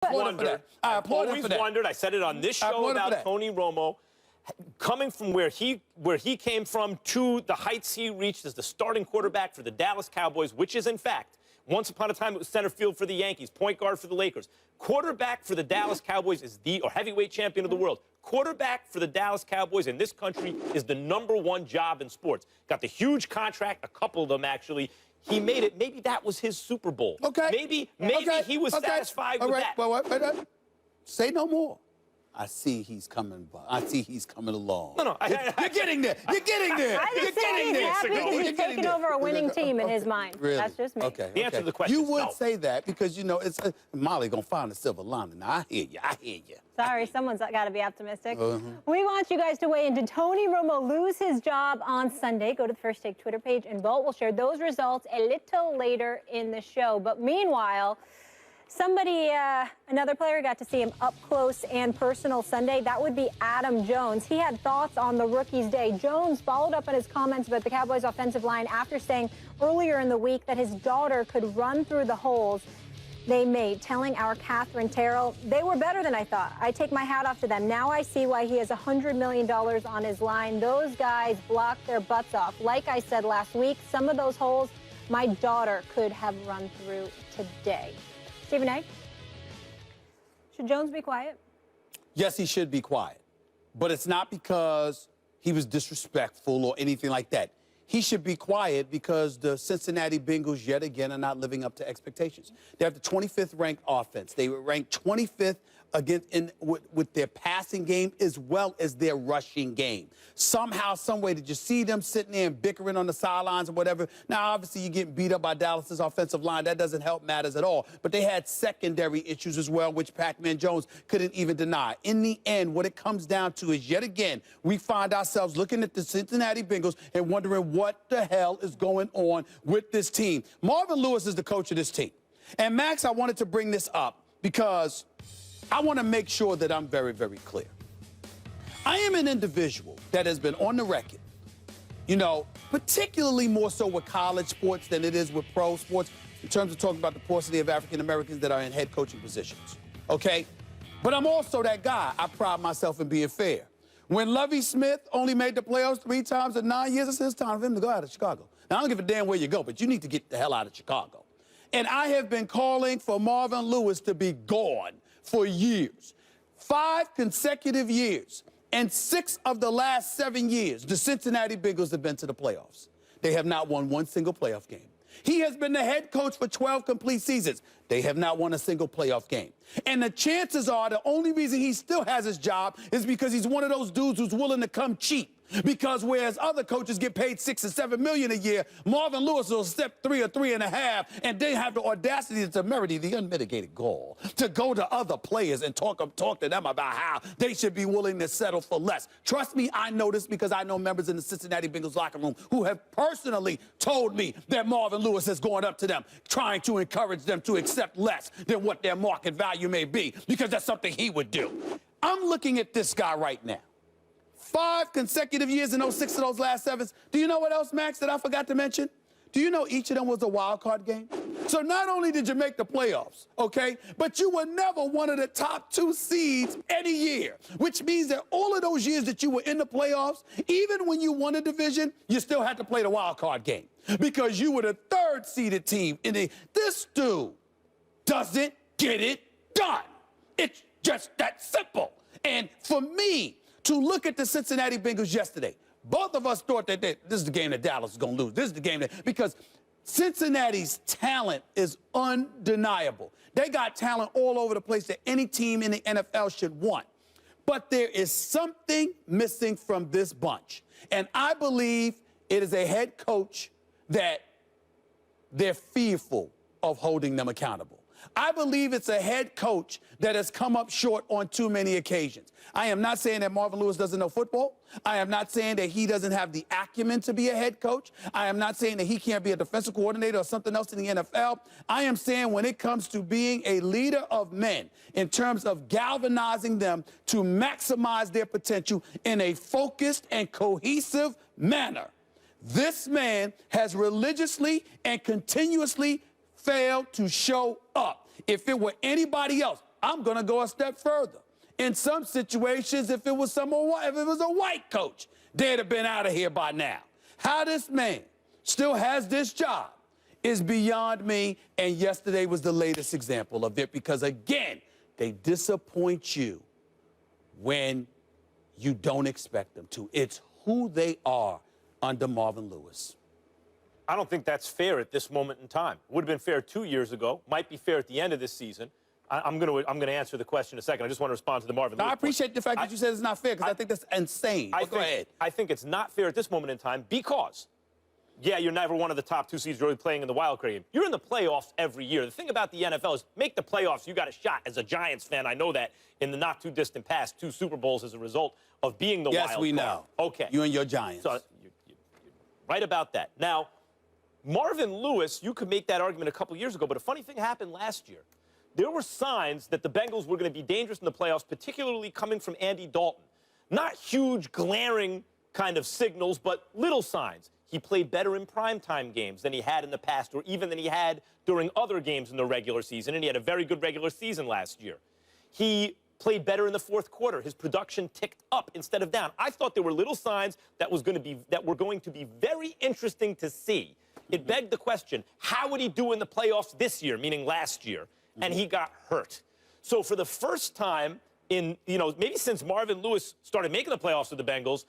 I applaud him for that. Wondered. I said it on this show about Tony Romo, coming from where he came from to the heights he reached as the starting quarterback for the Dallas Cowboys, which is in fact, once upon a time it was center field for the Yankees, point guard for the Lakers. Quarterback for the Dallas Cowboys is or heavyweight champion of the world. Quarterback for the Dallas Cowboys in this country is the #1 job in sports. Got the huge contract, a couple of them actually. He made it. Maybe that was his Super Bowl. Okay. Maybe he was satisfied with that. Well, say no more. I see he's coming. I see he's coming along. No. You're getting there. You're getting there. You're getting there. Happy because he's taking over a winning team in his mind. Really? That's just me. Okay. The answer to the question you is would no. say that because, you know, it's Molly going to find a silver lining. Now, I hear you. I hear you. Sorry, someone's got to be optimistic. We want you guys to weigh in. Did Tony Romo lose his job on Sunday? Go to the First Take Twitter page and vote. We'll share those results a little later in the show. But meanwhile, another player got to see him up close and personal Sunday. That would be Adam Jones. He had thoughts on the rookie's day. Jones followed up on his comments about the Cowboys' offensive line after saying earlier in the week that his daughter could run through the holes they made, telling our Catherine Terrell, they were better than I thought. I take my hat off to them. Now I see why he has $100 million on his line. Those guys blocked their butts off. Like I said last week, some of those holes my daughter could have run through today. Stephen A., should Jones be quiet? Yes, he should be quiet. But it's not because he was disrespectful or anything like that. He should be quiet because the Cincinnati Bengals, yet again, are not living up to expectations. They have the 25th ranked offense. They were ranked 25th with their passing game as well as their rushing game. Somehow, some way, did you see them sitting there and bickering on the sidelines or whatever? Now, obviously, you're getting beat up by Dallas's offensive line. That doesn't help matters at all. But they had secondary issues as well, which Pac-Man Jones couldn't even deny. In the end, what it comes down to is, yet again, we find ourselves looking at the Cincinnati Bengals and wondering what the hell is going on with this team. Marvin Lewis is the coach of this team. And, Max, I wanted to bring this up because I want to make sure that I'm very, very clear. I am an individual that has been on the record, you know, particularly more so with college sports than it is with pro sports in terms of talking about the paucity of African Americans that are in head coaching positions, okay? But I'm also that guy. I pride myself in being fair. When Lovie Smith only made the playoffs 3 times in 9 years, it's time for him to go out of Chicago. Now, I don't give a damn where you go, but you need to get the hell out of Chicago. And I have been calling for Marvin Lewis to be gone for years. 5 consecutive years. And 6 of the last 7 years, the Cincinnati Bengals have been to the playoffs. They have not won one single playoff game. He has been the head coach for 12 complete seasons. They have not won a single playoff game. And the chances are the only reason he still has his job is because he's one of those dudes who's willing to come cheap. Because whereas other coaches get paid $6 or $7 million a year, Marvin Lewis will step 3 or 3.5, and they have the audacity, the temerity, the unmitigated gall to go to other players and talk to them about how they should be willing to settle for less. Trust me, I know this because I know members in the Cincinnati Bengals locker room who have personally told me that Marvin Lewis has gone up to them, trying to encourage them to accept less than what their market value may be, because that's something he would do. I'm looking at this guy right now. 5 consecutive years in those 6 of those last 7. Do you know what else, Max, that I forgot to mention? Do you know each of them was a wild card game? So not only did you make the playoffs, okay, but you were never one of the top 2 seeds any year, which means that all of those years that you were in the playoffs, even when you won a division, you still had to play the wild card game because you were the 3rd seeded team. This dude doesn't get it done. It's just that simple. And for me, to look at the Cincinnati Bengals yesterday, both of us thought that this is the game that Dallas is going to lose. This is the game because Cincinnati's talent is undeniable. They got talent all over the place that any team in the NFL should want. But there is something missing from this bunch. And I believe it is a head coach that they're fearful of holding them accountable. I believe it's a head coach that has come up short on too many occasions. I am not saying that Marvin Lewis doesn't know football. I am not saying that he doesn't have the acumen to be a head coach. I am not saying that he can't be a defensive coordinator or something else in the NFL. I am saying when it comes to being a leader of men, in terms of galvanizing them to maximize their potential in a focused and cohesive manner, this man has religiously and continuously failed to show up. If it were anybody else, I'm going to go a step further. In some situations, if it was a white coach, they'd have been out of here by now. How this man still has this job is beyond me, and yesterday was the latest example of it because, again, they disappoint you when you don't expect them to. It's who they are under Marvin Lewis. I don't think that's fair at this moment in time. Would have been fair 2 years ago. Might be fair at the end of this season. I'm going to answer the question in a second. I just want to respond to the Marvin Lewis I appreciate point. the fact that you said it's not fair because I think that's insane. Go ahead. I think it's not fair at this moment in time because, yeah, you're never one of the top 2 seeds really playing in the wild card game. You're in the playoffs every year. The thing about the NFL is make the playoffs, you got a shot. As a Giants fan, I know that in the not-too-distant past, 2 Super Bowls as a result of being the wild card. Yes, we know. Okay. You and your Giants. So, you're right about that. Now, Marvin Lewis, you could make that argument a couple years ago, but a funny thing happened last year. There were signs that the Bengals were going to be dangerous in the playoffs, particularly coming from Andy Dalton. Not huge, glaring kind of signals, but little signs. He played better in primetime games than he had in the past, or even than he had during other games in the regular season, and he had a very good regular season last year. He played better in the fourth quarter. His production ticked up instead of down. I thought there were little signs that were going to be very interesting to see. It begged the question, how would he do in the playoffs this year, meaning last year? And he got hurt. So for the first time in, maybe since Marvin Lewis started making the playoffs with the Bengals,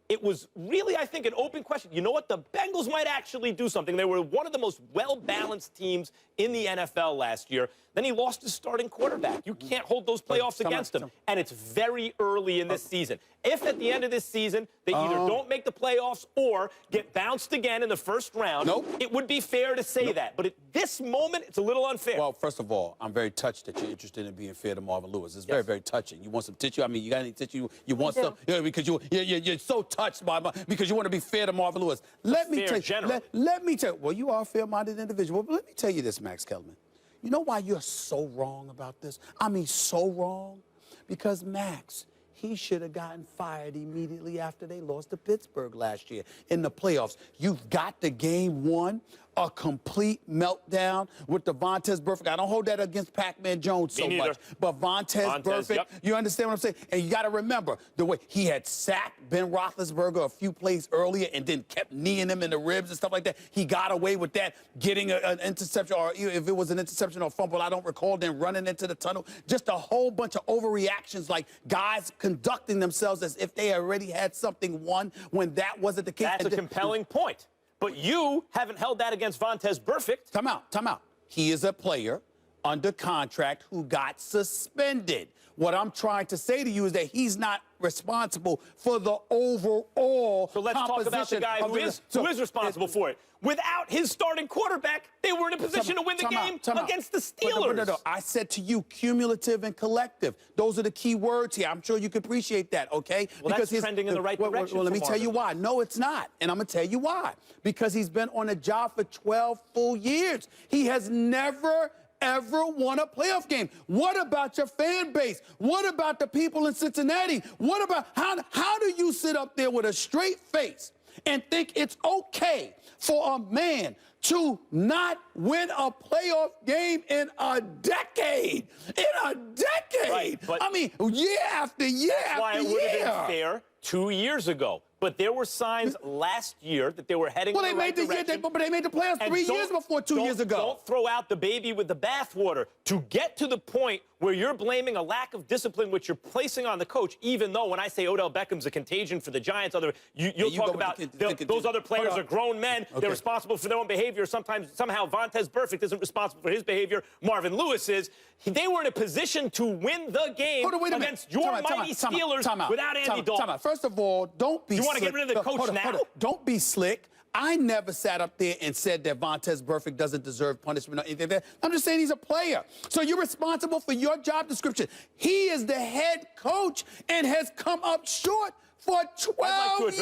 it was really, I think, an open question. You know what? The Bengals might actually do something. They were one of the most well-balanced teams in the NFL last year. Then he lost his starting quarterback. You can't hold those playoffs against him. And it's very early in this season. If at the end of this season they either don't make the playoffs or get bounced again in the first round, it would be fair to say that. But at this moment, it's a little unfair. Well, first of all, I'm very touched that you're interested in being fair to Marvin Lewis. It's very, very touching. You want some tissue? I mean, you got any tissue? You want some? Yeah, because you're so touched by because you want to be fair to Marvin Lewis. Let me tell you. Well, you are a fair-minded individual. But let me tell you this, Max Kellerman. You know why you're so wrong about this? I mean, so wrong? Because, Max, he should have gotten fired immediately after they lost to Pittsburgh last year in the playoffs. You've got the game won, a complete meltdown with the Vontaze Burfict. I don't hold that against Pac-Man Jones so much, but Vontaze Burfict, you understand what I'm saying? And you got to remember the way he had sacked Ben Roethlisberger a few plays earlier and then kept kneeing him in the ribs and stuff like that. He got away with that, getting an interception, or if it was an interception or fumble, I don't recall, then running into the tunnel. Just a whole bunch of overreactions, like guys conducting themselves as if they already had something won when that wasn't the case. That's a compelling point. But you haven't held that against Vontaze Burfict. Time out. He is a player under contract who got suspended. What I'm trying to say to you is that he's not responsible for the overall So let's talk about the guy who is responsible for it. Without his starting quarterback, they were in a position to win the game against the Steelers. No. I said to you, cumulative and collective. Those are the key words here. I'm sure you can appreciate that, okay? Well, because that's trending in the right direction. Well, let me tell you why. No, it's not. And I'm going to tell you why. Because he's been on the job for 12 full years. He has never ever won a playoff game. What about your fan base? What about the people in Cincinnati? What about how do you sit up there with a straight face and think it's okay for a man to not win a playoff game in a decade? In a decade! Right, but I mean, year after year after year. That's why it would have been fair 2 years ago. But there were signs last year that they were heading in the right direction. But they made the playoffs 3 years before 2 years ago. Don't throw out the baby with the bathwater. To get to the point where you're blaming a lack of discipline, which you're placing on the coach, even though when I say Odell Beckham's a contagion for the Giants, you'll talk about those other players are grown men. Okay. They're responsible for their own behavior. Somehow Vontaze Burfict isn't responsible for his behavior. Marvin Lewis is. They were in a position to win the game against your mighty Steelers without Andy Dalton. First of all, don't be You want to get rid of the coach now? Don't be slick. I never sat up there and said that Vontaze Burfict doesn't deserve punishment or anything like that. I'm just saying he's a player. So you're responsible for your job description. He is the head coach and has come up short for 12 years.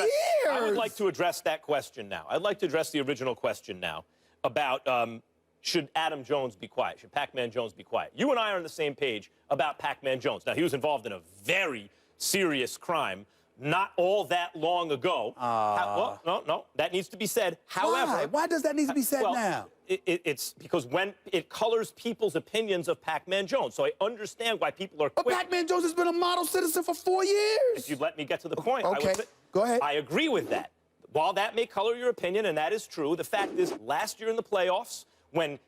I would like to address that question now. I'd like to address the original question now about should Adam Jones be quiet? Should Pac-Man Jones be quiet? You and I are on the same page about Pac-Man Jones. Now, he was involved in a very serious crime not all that long ago. Well, no, that needs to be said. Why does that need to be said now? it's because when it colors people's opinions of Pac-Man Jones. So I understand why people are quick. But Pac-Man Jones has been a model citizen for 4 years. If you'd let me get to the point. Okay, go ahead. I agree with that. While that may color your opinion, and that is true, the fact is last year in the playoffs, when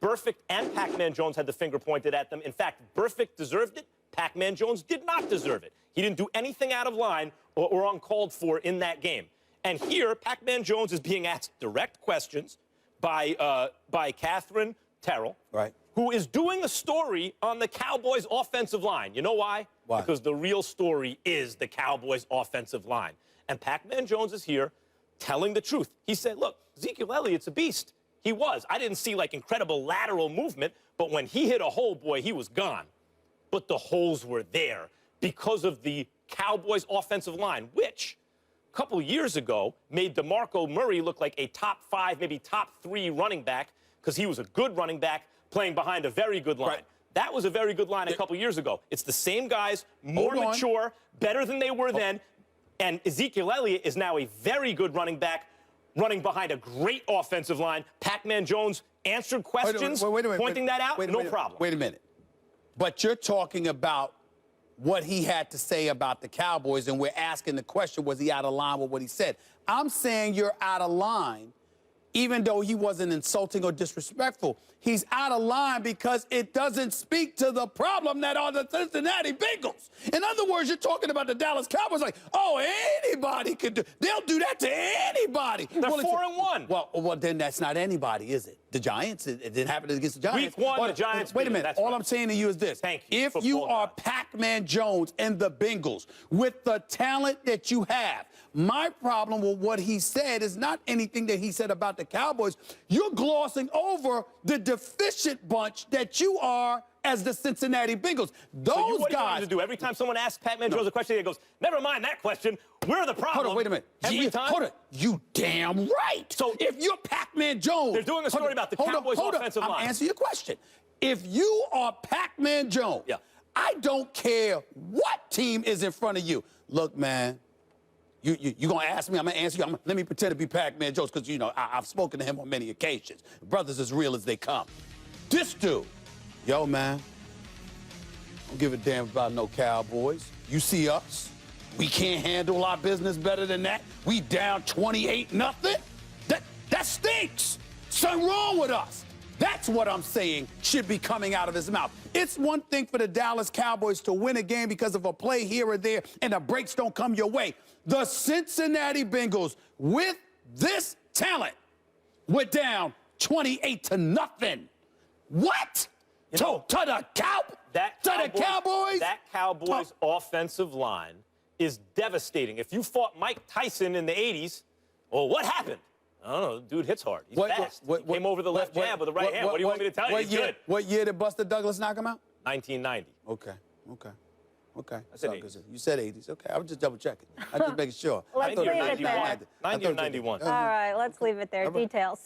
Burfict and Pac-Man Jones had the finger pointed at them, in fact, Burfict deserved it, Pac-Man Jones did not deserve it. He didn't do anything out of line or uncalled for in that game. And here, Pac-Man Jones is being asked direct questions by Catherine Terrell, right, who is doing a story on the Cowboys' offensive line. You know why? Why? Because the real story is the Cowboys' offensive line. And Pac-Man Jones is here telling the truth. He said, look, Ezekiel Elliott's a beast. He was. I didn't see, like, incredible lateral movement, but when he hit a hole, boy, he was gone. But the holes were there because of the Cowboys' offensive line, which a couple years ago made DeMarco Murray look like a top 5, maybe top 3 running back because he was a good running back playing behind a very good line. Right. That was a very good line a couple years ago. It's the same guys, more mature, better than they were then. And Ezekiel Elliott is now a very good running back, running behind a great offensive line. Pac-Man Jones answered questions, wait a minute, pointing that out, no problem. Wait a minute. But you're talking about what he had to say about the Cowboys, and we're asking the question, was he out of line with what he said? I'm saying you're out of line, even though he wasn't insulting or disrespectful. He's out of line because it doesn't speak to the problem that are the Cincinnati Bengals. In other words, you're talking about the Dallas Cowboys like, oh, anybody could do. They'll do that to anybody. They're 4-1. Well, then that's not anybody, is it? The Giants, it didn't happen against the Giants. Week 1, the Giants. Wait a minute. All I'm saying to you is this. Thank you. If you are Pac-Man Jones and the Bengals with the talent that you have, my problem with what he said is not anything that he said about the Cowboys. You're glossing over the deficient bunch that you are as the Cincinnati Bengals. Those what guys. Do you do every time someone asks Pac-Man Jones a question, he goes, "Never mind that question. We're the problem." Hold on, wait a minute. Every time. Hold on. You damn right. So if you're Pac-Man Jones, they're doing a story about the Cowboys' offensive line. I'm answering your question. If you are Pac-Man Jones, I don't care what team is in front of you. Look, man. You're going to ask me, I'm going to answer you. Let me pretend to be Pac-Man Jones because, you know, I've spoken to him on many occasions. Brothers as real as they come. This dude, yo, man, don't give a damn about no Cowboys. You see us. We can't handle our business better than that. We down 28-0. That stinks. Something wrong with us. That's what I'm saying should be coming out of his mouth. It's one thing for the Dallas Cowboys to win a game because of a play here or there and the breaks don't come your way. The Cincinnati Bengals, with this talent, were down 28-0. What? To the Cowboys? That Cowboys offensive line is devastating. If you fought Mike Tyson in the 80s, well, what happened? I don't know. The dude hits hard. He's fast. He came over the left jab with the right hand. What do you want me to tell you? He's good. What year did Buster Douglas knock him out? 1990. Okay. I said 80s. You said 80s. Okay, I was just double checking. I'm just making sure. Let's leave it there. 90 or 91. All right, let's leave it there. Details.